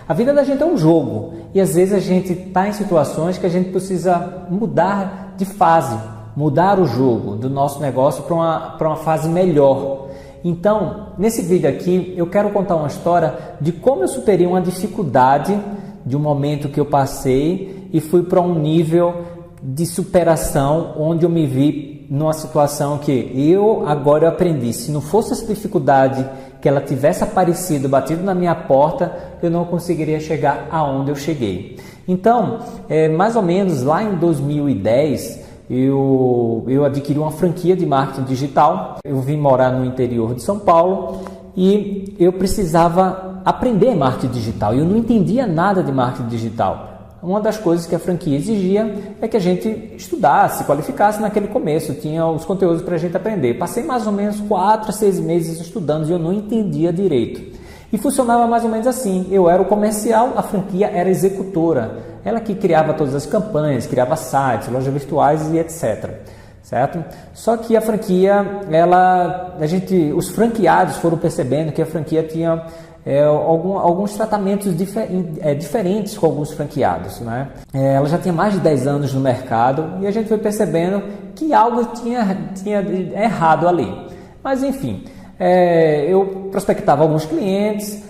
A vida da gente é um jogo e às vezes a gente está em situações que a gente precisa mudar de fase, mudar o jogo do nosso negócio para uma fase melhor. Então, nesse vídeo aqui, eu quero contar uma história de como eu superei uma dificuldade de um momento que eu passei e fui para um nível de superação onde eu me vi numa situação que eu aprendi. Se não fosse essa dificuldade, que ela tivesse aparecido, batido na minha porta, eu não conseguiria chegar aonde eu cheguei. Então, mais ou menos lá em 2010, eu adquiri uma franquia de marketing digital. Eu vim morar no interior de São Paulo e eu precisava aprender marketing digital. Eu não entendia nada de marketing digital. Uma das coisas que a franquia exigia é que a gente estudasse, qualificasse naquele começo, tinha os conteúdos para a gente aprender. Passei mais ou menos 4 a 6 meses estudando e eu não entendia direito. E funcionava mais ou menos assim, eu era o comercial, a franquia era a executora. Ela que criava todas as campanhas, criava sites, lojas virtuais e etc. Certo? Só que a franquia, os franqueados foram percebendo que a franquia tinha alguns tratamentos diferentes com alguns franqueados, né? Ela já tinha mais de 10 anos no mercado e a gente foi percebendo que algo tinha errado ali. Mas enfim, eu prospectava alguns clientes,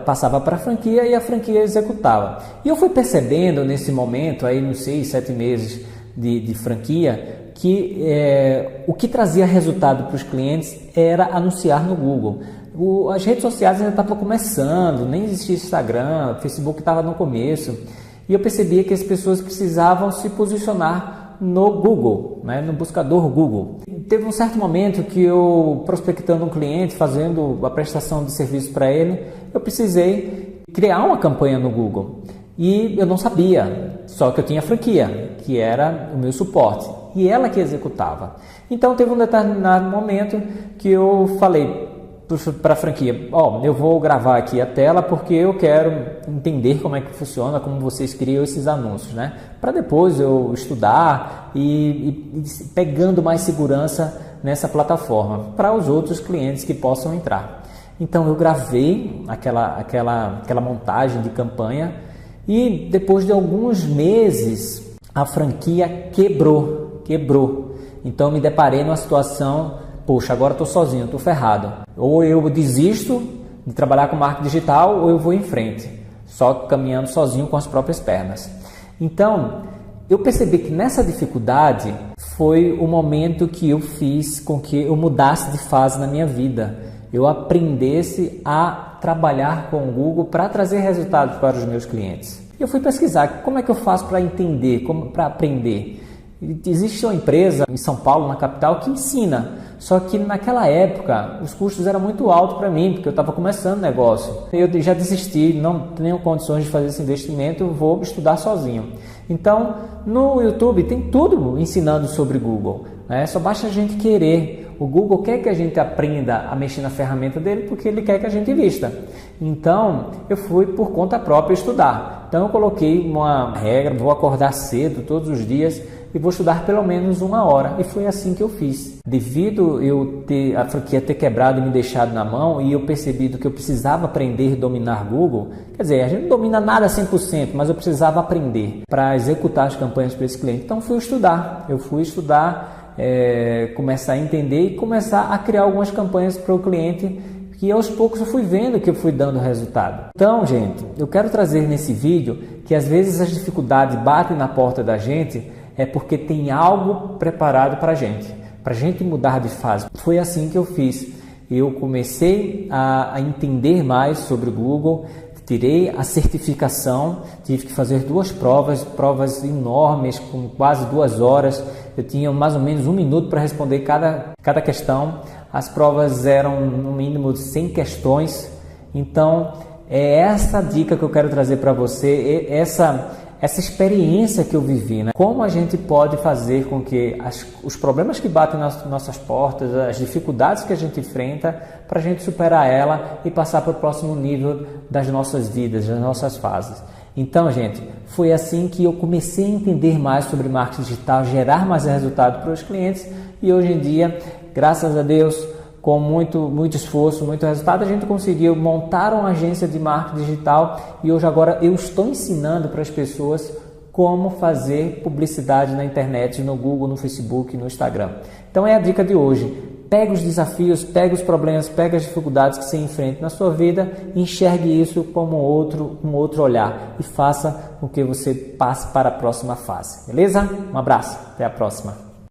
passava para a franquia e a franquia executava. E eu fui percebendo nesse momento, aí nos 6, 7 meses de franquia, que o que trazia resultado para os clientes era anunciar no Google. As redes sociais ainda estavam começando, nem existia Instagram, Facebook estava no começo. E eu percebia que as pessoas precisavam se posicionar no Google, né, no buscador Google. Teve um certo momento que eu, prospectando um cliente, fazendo a prestação de serviço para ele, eu precisei criar uma campanha no Google. E eu não sabia, só que eu tinha franquia, que era o meu suporte, e ela que executava. Então teve um determinado momento que eu falei para a franquia, eu vou gravar aqui a tela porque eu quero entender como é que funciona, como vocês criam esses anúncios, né? Para depois eu estudar e pegando mais segurança nessa plataforma para os outros clientes que possam entrar. Então eu gravei aquela montagem de campanha e depois de alguns meses a franquia quebrou. Então eu me deparei numa situação, poxa, agora estou sozinho, estou ferrado. Ou eu desisto de trabalhar com marketing digital ou eu vou em frente, só caminhando sozinho com as próprias pernas. Então, eu percebi que nessa dificuldade foi o momento que eu fiz com que eu mudasse de fase na minha vida. Eu aprendesse a trabalhar com o Google para trazer resultados para os meus clientes. Eu fui pesquisar como é que eu faço para entender, para aprender. Existe uma empresa em São Paulo, na capital, que ensina. Só que naquela época os custos eram muito altos para mim, porque eu estava começando o negócio. Eu já desisti, não tenho condições de fazer esse investimento, vou estudar sozinho. Então, no YouTube tem tudo ensinando sobre Google. Só basta a gente querer. O Google quer que a gente aprenda a mexer na ferramenta dele porque ele quer que a gente invista. Então, eu fui por conta própria estudar. Então, eu coloquei uma regra, vou acordar cedo todos os dias e vou estudar pelo menos 1 hora. E foi assim que eu fiz. Devido a franquia ter quebrado e me deixado na mão e eu percebido que eu precisava aprender a dominar Google, quer dizer, a gente não domina nada 100%, mas eu precisava aprender para executar as campanhas para esse cliente. Então, eu fui estudar, começar a entender e começar a criar algumas campanhas para o cliente que aos poucos eu fui vendo que eu fui dando resultado. Então, gente, eu quero trazer nesse vídeo que às vezes as dificuldades batem na porta da gente é porque tem algo preparado para a gente mudar de fase. Foi assim que eu fiz. Eu comecei a entender mais sobre o Google, tirei a certificação, tive que fazer 2 provas enormes, com quase 2 horas. Eu tinha mais ou menos 1 minuto para responder cada questão. As provas eram no mínimo 100 questões. Então, é essa dica que eu quero trazer para você, essa experiência que eu vivi, né? Como a gente pode fazer com que os problemas que batem nas nossas portas, as dificuldades que a gente enfrenta, para a gente superar ela e passar para o próximo nível das nossas vidas, das nossas fases. Então, gente, foi assim que eu comecei a entender mais sobre marketing digital, gerar mais resultado para os clientes e hoje em dia, graças a Deus, com muito esforço, muito resultado, a gente conseguiu montar uma agência de marketing digital e hoje agora eu estou ensinando para as pessoas como fazer publicidade na internet, no Google, no Facebook, no Instagram. Então é a dica de hoje. Pega os desafios, pega os problemas, pega as dificuldades que você enfrenta na sua vida, enxergue isso como um outro olhar e faça com que você passe para a próxima fase. Beleza? Um abraço, até a próxima.